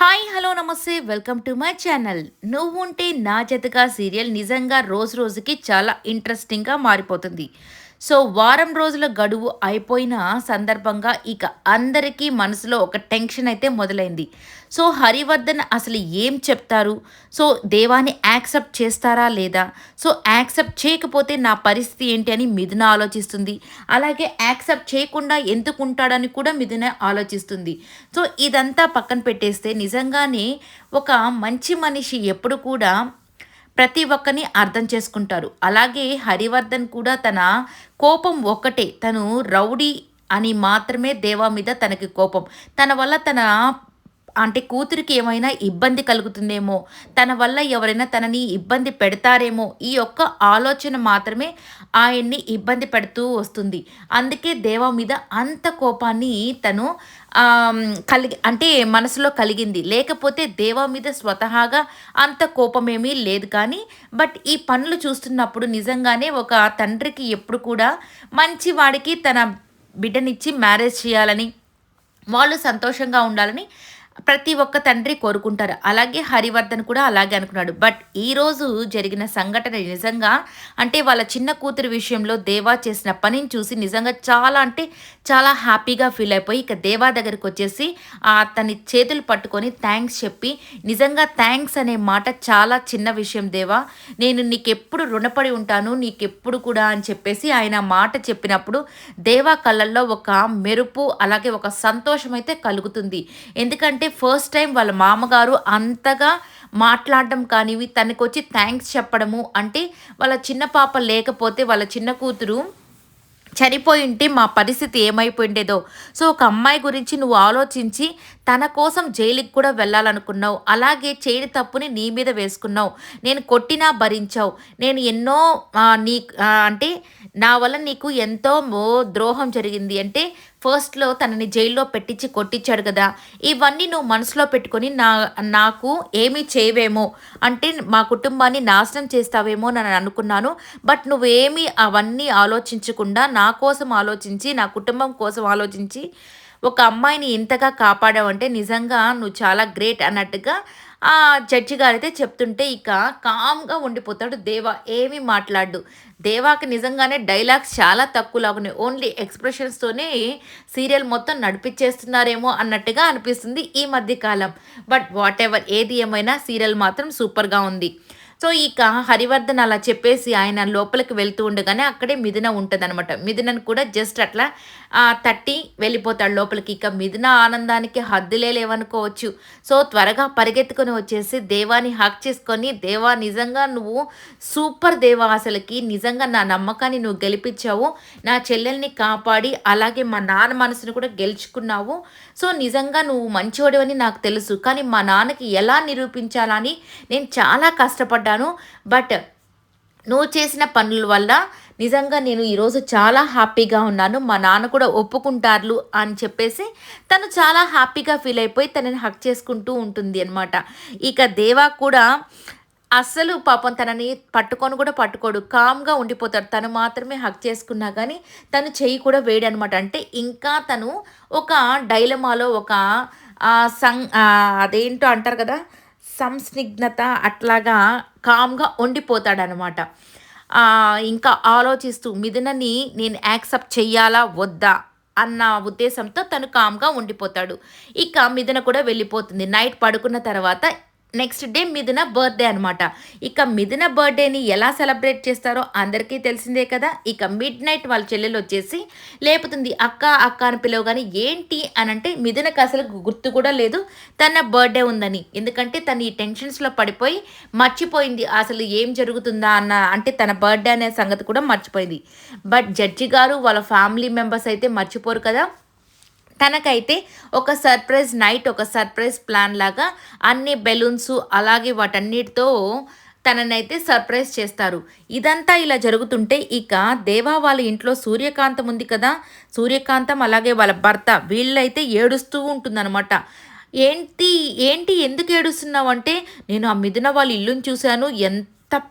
Hi hello నమస్తే welcome to my channel. నువ్వుంటే నా జతగా సీరియల్ నిజంగా రోజు రోజుకి చాలా ఇంట్రెస్టింగ్గా మారిపోతుంది. సో వారం రోజుల గడువు అయిపోయిన సందర్భంగా ఇక అందరికీ మనసులో ఒక టెన్షన్ అయితే మొదలైంది. సో హరివర్ధన్ అసలు ఏం చెప్తారు? సో దేవాని యాక్సెప్ట్ చేస్తారా లేదా? సో యాక్సెప్ట్ చేయకపోతే నా పరిస్థితి ఏంటి అని మిథున ఆలోచిస్తుంది. అలాగే యాక్సెప్ట్ చేయకుండా ఎందుకుంటాడని కూడా మిథున ఆలోచిస్తుంది. సో ఇదంతా పక్కన పెట్టేస్తే నిజంగానే ఒక మంచి మనిషి ఎప్పుడు కూడా ప్రతి ఒక్కరిని అర్థం చేసుకుంటారు. అలాగే హరివర్ధన్ కూడా తన కోపం ఒక్కటే. తను రౌడీ అని మాత్రమే దేవా మీద తనకి కోపం. తన వల్ల తన అంటే కూతురికి ఏమైనా ఇబ్బంది కలుగుతుందేమో, తన వల్ల ఎవరైనా తనని ఇబ్బంది పెడతారేమో, ఈ ఒక్క ఆలోచన మాత్రమే ఆయన్ని ఇబ్బంది పెడుతూ వస్తుంది. అందుకే దేవా మీద అంత కోపాన్ని తను అంటే మనసులో కలిగింది. లేకపోతే దేవా మీద స్వతహాగా అంత కోపమేమీ లేదు కానీ, బట్ ఈ పనులు చూస్తున్నప్పుడు నిజంగానే ఒక తండ్రికి ఎప్పుడు కూడా మంచి వాడికి తన బిడ్డనిచ్చి మ్యారేజ్ చేయాలని, వాళ్ళు సంతోషంగా ఉండాలని ప్రతి ఒక్క తండ్రి కోరుకుంటారు. అలాగే హరివర్ధన్ కూడా అలాగే అనుకున్నాడు. బట్ ఈరోజు జరిగిన సంఘటన నిజంగా అంటే వాళ్ళ చిన్న కూతురి విషయంలో దేవా చేసిన పనిని చూసి నిజంగా చాలా అంటే చాలా హ్యాపీగా ఫీల్ అయిపోయి ఇక దేవా దగ్గరికి వచ్చేసి అతని చేతులు పట్టుకొని థ్యాంక్స్ చెప్పి, నిజంగా థ్యాంక్స్ అనే మాట చాలా చిన్న విషయం దేవా, నేను నీకెప్పుడు రుణపడి ఉంటాను నీకెప్పుడు కూడా అని చెప్పేసి ఆయన మాట చెప్పినప్పుడు దేవా కళ్ళల్లో ఒక మెరుపు అలాగే ఒక సంతోషం అయితే కలుగుతుంది. ఎందుకంటే ఫస్ట్ టైం వాళ్ళ మామగారు అంతగా మాట్లాడడం కానివి తనకొచ్చి థ్యాంక్స్ చెప్పడము అంటే వాళ్ళ చిన్న పాప లేకపోతే వాళ్ళ చిన్న కూతురు చనిపోయి ఉంటే మా పరిస్థితి ఏమైపోయిండేదో. సో ఒక అమ్మాయి గురించి నువ్వు ఆలోచించి తన కోసం జైలుకి కూడా వెళ్ళాలనుకున్నావు. అలాగే చేయని తప్పుని నీ మీద వేసుకున్నావు. నేను కొట్టినా భరించావు. నేను ఎన్నో నీ అంటే నా వల్ల నీకు ఎంతో ద్రోహం జరిగింది. అంటే ఫస్ట్‌లో తనని జైల్లో పెట్టించి కొట్టించాడు కదా! ఇవన్నీ నువ్వు మనసులో పెట్టుకొని నాకు ఏమీ చేయవేమో, అంటే మా కుటుంబాన్ని నాశనం చేస్తావేమో అని అనుకున్నాను. బట్ నువ్వేమీ అవన్నీ ఆలోచించకుండా నా కోసం ఆలోచించి, నా కుటుంబం కోసం ఆలోచించి ఒక అమ్మాయిని ఇంతగా కాపాడావంటే నిజంగా నువ్వు చాలా గ్రేట్ అన్నట్టుగా ఆ జడ్జి గారైతే చెప్తుంటే ఇక కామ్‌గా ఉండిపోతాడు దేవా. ఏమీ మాట్లాడడు. దేవాకి నిజంగానే డైలాగ్స్ చాలా తక్కువలాగున్నాయి. ఓన్లీ ఎక్స్‌ప్రెషన్స్‌తోనే సీరియల్ మొత్తం నడిపిచ్చేస్తున్నారేమో అన్నట్టుగా అనిపిస్తుంది ఈ మధ్య కాలం. బట్ వాటెవర్ ఏది ఏమైనా సీరియల్ మాత్రం సూపర్‌గా ఉంది. సో ఇక హరివర్ధన్ అలా చెప్పేసి ఆయన లోపలికి వెళ్తూ ఉండగానే అక్కడే మిథున ఉంటదనమాట. మిథునను కూడా జస్ట్ అట్లా తట్టి వెళ్ళిపోతాడు లోపలికి. ఇక మిథున ఆనందానికి హద్దులే లేవనుకోవచ్చు. సో త్వరగా పరిగెత్తుకొని వచ్చేసి దేవాని హగ్ చేసుకొని, దేవా నిజంగా నువ్వు సూపర్ దేవా, అసలకి నిజంగా నా నమ్మకాన్ని నువ్వు గెలిపించావు. నా చెల్లెల్ని కాపాడి అలాగే మా నాన్న మనసును కూడా గెలుచుకున్నావు. సో నిజంగా నువ్వు మంచివాడివని నాకు తెలుసు. కానీ మా నాన్నకి ఎలా నిరూపించాలని నేను చాలా కష్టపడ్డాను. బట్ నువ్వు చేసిన పనుల వల్ల నిజంగా నేను ఈరోజు చాలా హ్యాపీగా ఉన్నాను. మా నాన్న కూడా ఒప్పుకుంటారు అని చెప్పేసి తను చాలా హ్యాపీగా ఫీల్ అయిపోయి తనని హగ్ చేసుకుంటూ ఉంటుంది అనమాట. ఇక దేవా కూడా అస్సలు పాపం తనని పట్టుకొని కూడా పట్టుకోడు. కామ్‌గా ఉండిపోతాడు. తను మాత్రమే హగ్ చేసుకున్నా గానీ తను చెయ్యి కూడా వేయడనమాట. అంటే ఇంకా తను ఒక డైలమాలో ఒక అదేంటో అంటారు కదా! సంసిగ్నత అట్లాగా కామ్‌గా ఉండిపోతాడనమాట. ఇంకా ఆలోచిస్తూ మిథునని నేను యాక్సెప్ట్ చెయ్యాలా? వద్దా? అన్న ఉద్దేశంతో తను కామ్‌గా ఉండిపోతాడు. ఇక మిథున కూడా వెళ్ళిపోతుంది. నైట్ పడుకున్న తర్వాత నెక్స్ట్ డే మిథున బర్త్‌డే అనమాట. ఇక మిథున బర్త్‌డేని ఎలా సెలబ్రేట్ చేస్తారో అందరికీ తెలిసిందే కదా! ఇక మిడ్‌నైట్ వాళ్ళ చెల్లెలొచ్చేసి లేపుతుంది. అక్క, అక్క అని పిలవగానే ఏంటి అనంటే మిథునకి అసలు గుర్తు కూడా లేదు తన బర్త్‌డే ఉందని. ఎందుకంటే తను ఈ టెన్షన్స్‌లో పడిపోయి మర్చిపోయింది. అసలు ఏం జరుగుతుందా అన్న అంటే తన బర్త్‌డే అనే సంగతి కూడా మర్చిపోయింది. బట్ జడ్జి గారు వాళ్ళ ఫ్యామిలీ మెంబర్స్ అయితే మర్చిపోరు కదా! తనకైతే ఒక సర్ప్రైజ్ నైట్, ఒక సర్ప్రైజ్ ప్లాన్ లాగా అన్ని బెలూన్స్ అలాగే వాటన్నిటితో తననైతే సర్ప్రైజ్ చేస్తారు. ఇదంతా ఇలా జరుగుతుంటే ఇక దేవా వాళ్ళ ఇంట్లో సూర్యకాంతం ఉంది కదా! సూర్యకాంతం అలాగే వాళ్ళ భర్త వీళ్ళైతే ఏడుస్తూ ఉంటుందనమాట. ఏంటి, ఏంటి ఎందుకు ఏడుస్తున్నావంటే, నేను ఆ మిథున వాళ్ళ ఇల్లుని చూశాను.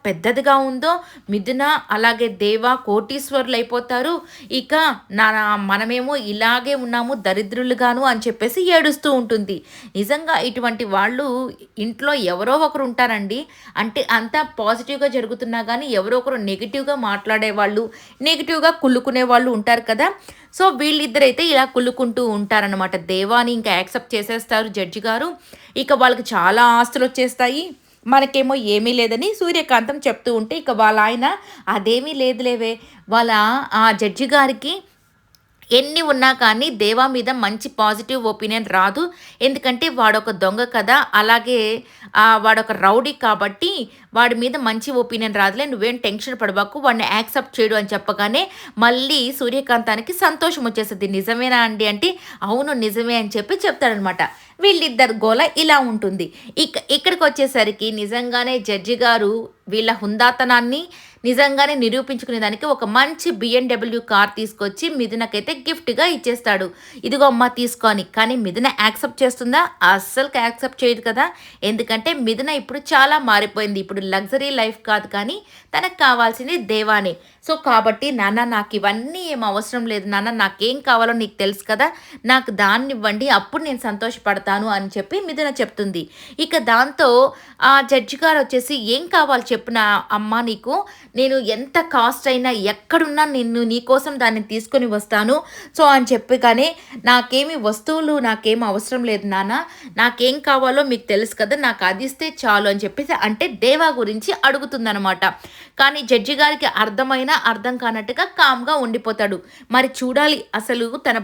పెద్దదిగా ఉందో మిథున అలాగే దేవ కోటీశ్వరులు అయిపోతారు. ఇక నా మనమేమో ఇలాగే ఉన్నాము దరిద్రులుగాను అని చెప్పేసి ఏడుస్తూ ఉంటుంది. నిజంగా ఇటువంటి వాళ్ళు ఇంట్లో ఎవరో ఒకరు ఉంటారండి. అంటే అంతా పాజిటివ్‌గా జరుగుతున్నా గానీ ఎవరో ఒకరు నెగెటివ్‌గా మాట్లాడేవాళ్ళు, నెగెటివ్‌గా కుళ్ళుకునే వాళ్ళు ఉంటారు కదా! సో, వీళ్ళిద్దరైతే ఇలా కుళ్ళుకుంటూ ఉంటారనమాట. దేవాని ఇంకా యాక్సెప్ట్ చేసేస్తారు జడ్జి గారు. ఇక వాళ్ళకి చాలా ఆస్తులొచ్చేస్తాయి. మనకేమో ఏమీ లేదని సూర్యకాంతం చెప్తూ ఉంటే, ఇక వాళ్ళ ఆయన అదేమీ లేదులేవే, వాళ్ళ ఆ జడ్జి గారికి ఎన్ని ఉన్నా కానీ దేవా మీద మంచి పాజిటివ్ ఒపీనియన్ రాదు. ఎందుకంటే వాడొక దొంగ కదా! అలాగే వాడొక రౌడీ కాబట్టి వాడి మీద మంచి ఒపీనియన్ రాదులే. నువ్వేం టెన్షన్ పడబాకు. వాడిని యాక్సెప్ట్ చేయడు అని చెప్పగానే మళ్ళీ సూర్యకాంతానికి సంతోషం వచ్చేస్తది. నిజమేనా అండి అంటే, అవును నిజమే అని చెప్పి చెప్తాడనమాట. వీళ్ళిద్దరి గోల ఇలా ఉంటుంది. ఇక్కడికొచ్చేసరికి నిజంగానే జడ్జి గారు వీళ్ళ హుందాతనాన్ని నిజంగానే నిరూపించుకునే దానికి ఒక మంచి బిఎండబ్ల్యూ కార్ తీసుకొచ్చి మిథునకైతే గిఫ్ట్‌గా ఇచ్చేస్తాడు. ఇదిగో అమ్మ తీసుకో అని. కానీ మిథున యాక్సెప్ట్ చేస్తుందా? అస్సలకి యాక్సెప్ట్ చేయదు కదా! ఎందుకంటే మిథున ఇప్పుడు చాలా మారిపోయింది. ఇప్పుడు లగ్జరీ లైఫ్ కాదు కానీ తనకు కావాల్సింది దేవానే. సో, కాబట్టి నాన్న నాకివన్నీ ఏం అవసరం లేదు నాన్న. నాకేం కావాలో నీకు తెలుసు కదా! నాకు దాన్నివ్వండి. అప్పుడు నేను సంతోషపడతాను అని చెప్పి మిథున చెప్తుంది. ఇక దాంతో ఆ జడ్జి గారొచ్చేసి ఏం కావాలి చెప్పు అమ్మ నీకు. నేను ఎంత కాస్ట్ అయినా ఎక్కడున్నా నీకోసం దాన్ని తీసుకొని వస్తాను. సో, అని చెప్పగానే నాకేమి వస్తువులు నాకేమి అవసరం లేదు నాన్న. నాకేం కావాలో మీకు తెలుసు కదా! నాకు అదిస్తే చాలు అని చెప్పేసి అంటే దేవా గురించి అడుగుతుందనమాట. కానీ జడ్జి గారికి అర్థం కానట్టుగా కామ్‌గా ఉండిపోతాడు. మరి చూడాలి అసలు తన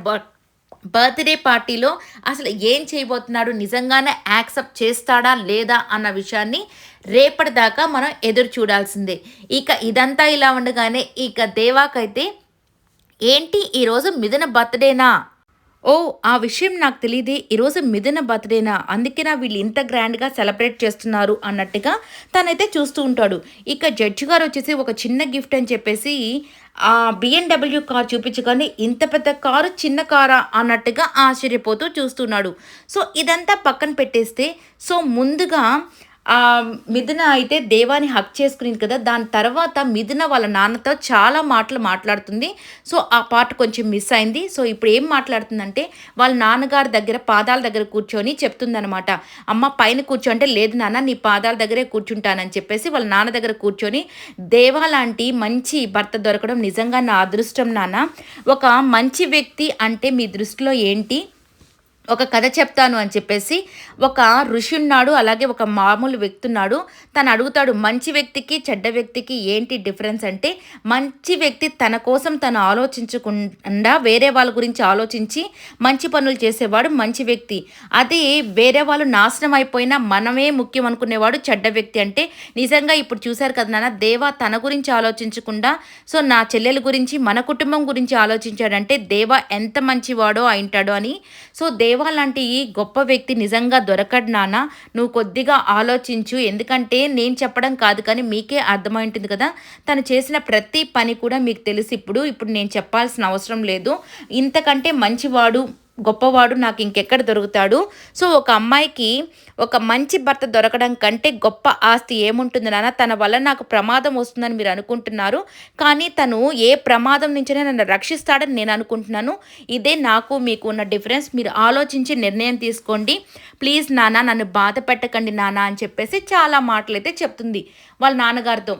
బర్త్‌డే పార్టీలో అసలు ఏం చేయబోతున్నాడు? నిజంగానే యాక్సెప్ట్ చేస్తాడా? లేదా? అన్న విషయాన్ని రేపటిదాకా మనం ఎదురు చూడాల్సిందే. ఇక ఇదంతా ఇలా ఉండగానే ఇక దేవాకైతే ఏంటి ఈరోజు మిథున బర్త్‌డేనా? ఓహ్! ఆ విషయం నాకు తెలీదే. ఈరోజు మిథున బర్త్‌డేనా? అందుకేనా వీళ్ళు ఇంత గ్రాండ్‌గా సెలబ్రేట్ చేస్తున్నారు అన్నట్టుగా తనైతే చూస్తూ ఉంటాడు. ఇక జడ్జి గారొచ్చేసి ఒక చిన్న గిఫ్ట్ అని చెప్పేసి బిఎండబ్ల్యూ కార్ చూపించగానే ఇంత పెద్ద కారు చిన్న కారా అన్నట్టుగా ఆశ్చర్యపోతూ చూస్తున్నాడు. సో, ఇదంతా పక్కన పెట్టేస్తే ముందుగా మిథున అయితే దేవాని హగ్ చేసుకునింది కదా! దాని తర్వాత మిథున వాళ్ళ నాన్నతో చాలా మాటలు మాట్లాడుతుంది. సో, ఆ పార్ట్ కొంచెం మిస్ అయింది. సో, ఇప్పుడు ఏం మాట్లాడుతుందంటే వాళ్ళ నాన్నగారి దగ్గర పాదాల దగ్గర కూర్చొని చెప్తుందనమాట. అమ్మ పైన కూర్చో అంటే, లేదు నాన్న నీ పాదాల దగ్గరే కూర్చుంటానని చెప్పేసి వాళ్ళ నాన్న దగ్గర కూర్చొని, దేవా లాంటి మంచి భర్త దొరకడం నిజంగా నా అదృష్టం నాన్న. ఒక మంచి వ్యక్తి అంటే మీ దృష్టిలో ఏంటి? ఒక కథ చెప్తాను అని చెప్పేసి ఒక ఋషి ఉన్నాడు. అలాగే ఒక మామూలు వ్యక్తి ఉన్నాడు. తను అడుగుతాడు మంచి వ్యక్తికి, చెడ్డ వ్యక్తికి ఏంటి డిఫరెన్స్ అంటే, మంచి వ్యక్తి తన కోసం తను ఆలోచించకుండా వేరే వాళ్ళ గురించి ఆలోచించి మంచి పనులు చేసేవాడు మంచి వ్యక్తి. అదే వేరే వాళ్ళు నాశనం అయిపోయినా మనమే ముఖ్యం అనుకునేవాడు చెడ్డ వ్యక్తి. అంటే నిజంగా ఇప్పుడు చూశారు కదా నాన్న, దేవా తన గురించి ఆలోచించకుండా నా చెల్లెల గురించి మన కుటుంబం గురించి ఆలోచించాడంటే దేవా ఎంత మంచివాడో అయింటాడో అని. దేవా లాంటి ఈ గొప్ప వ్యక్తి నిజంగా దొరకడు నాన్న. నువ్వు కొద్దిగా ఆలోచించు. ఎందుకంటే నేను చెప్పడం కాదు కానీ మీకే అర్థమైంటుంది కదా! తను చేసిన ప్రతి పని కూడా మీకు తెలుసు ఇప్పుడు. ఇప్పుడు నేను చెప్పాల్సిన అవసరం లేదు. ఇంతకంటే మంచివాడు, గొప్పవాడు నాకు ఇంకెక్కడ దొరుకుతాడు. ఒక అమ్మాయికి ఒక మంచి భర్త దొరకడం కంటే గొప్ప ఆస్తి ఏముంటుంది నాన్న. తన వల్ల నాకు ప్రమాదం వస్తుందని మీరు అనుకుంటున్నారు. కానీ తను ఏ ప్రమాదం నుంచైనా నన్ను రక్షిస్తాడని నేను అనుకుంటున్నాను. ఇదే నాకు మీకు ఉన్న డిఫరెన్స్. మీరు ఆలోచించి నిర్ణయం తీసుకోండి. ప్లీజ్ నాన్న నన్ను బాధ పెట్టకండి నాన్న అని చెప్పేసి చాలా మాటలైతే చెప్తుంది వాళ్ళ నాన్నగారితో.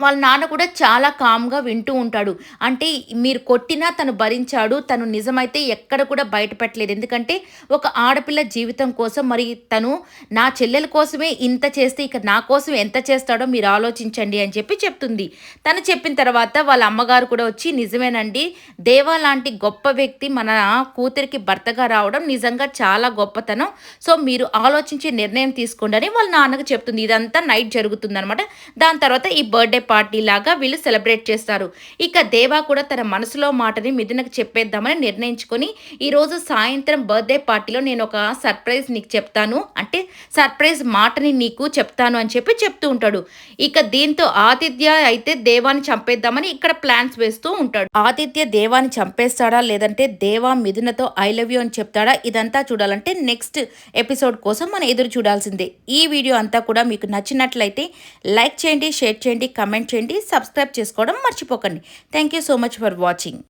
వాళ్ళ నాన్న కూడా చాలా కామ్‌గా వింటూ ఉంటాడు. అంటే మీరు కొట్టినా తను భరించాడు. తను నిజమైతే ఎక్కడ కూడా బయట పెట్టలేదు. ఎందుకంటే ఒక ఆడపిల్ల జీవితం కోసం మరి తను నా చెల్లెల కోసమే ఇంత చేస్తే ఇక నా కోసం ఎంత చేస్తాడో మీరు ఆలోచించండి అని చెప్పి చెప్తుంది. తను చెప్పిన తర్వాత వాళ్ళ అమ్మగారు కూడా వచ్చి నిజమేనండి, దేవా లాంటి గొప్ప వ్యక్తి మన కూతురికి భర్తగా రావడం నిజంగా చాలా గొప్పతనం. మీరు ఆలోచించి నిర్ణయం తీసుకోండి అని వాళ్ళ నాన్నకి చెప్తుంది. ఇదంతా నైట్ జరుగుతుందనమాట. దాని తర్వాత ఈ బర్త్‌డే పార్టీ లాగా వీళ్ళు సెలబ్రేట్ చేస్తారు. ఇక దేవా కూడా తన మనసులో మాటని మిథునకు చెప్పేద్దామని నిర్ణయించుకొని, ఈరోజు సాయంత్రం బర్త్‌డే పార్టీలో నేనొక సర్ప్రైజ్ నీకు చెప్తాను. అంటే సర్ప్రైజ్ మాటని నీకు చెప్తాను అని చెప్పి చెప్తూ ఉంటాడు. ఇక దీంతో ఆదిత్య అయితే దేవాని చంపేద్దామని ఇక్కడ ప్లాన్స్ వేస్తూ ఉంటాడు. ఆదిత్య దేవాని చంపేస్తాడా? లేదంటే దేవా మిథునతో ఐ లవ్ యూ అని చెప్తాడా? ఇదంతా చూడాలంటే నెక్స్ట్ ఎపిసోడ్ కోసం మనం ఎదురు చూడాల్సిందే. ఈ వీడియో అంతా కూడా మీకు నచ్చినట్లయితే లైక్ చేయండి, షేర్ చేయండి, కమెంట్ చేయండి, సబ్స్క్రైబ్ చేసుకోవడం మర్చిపోకండి. Thank you so much for watching.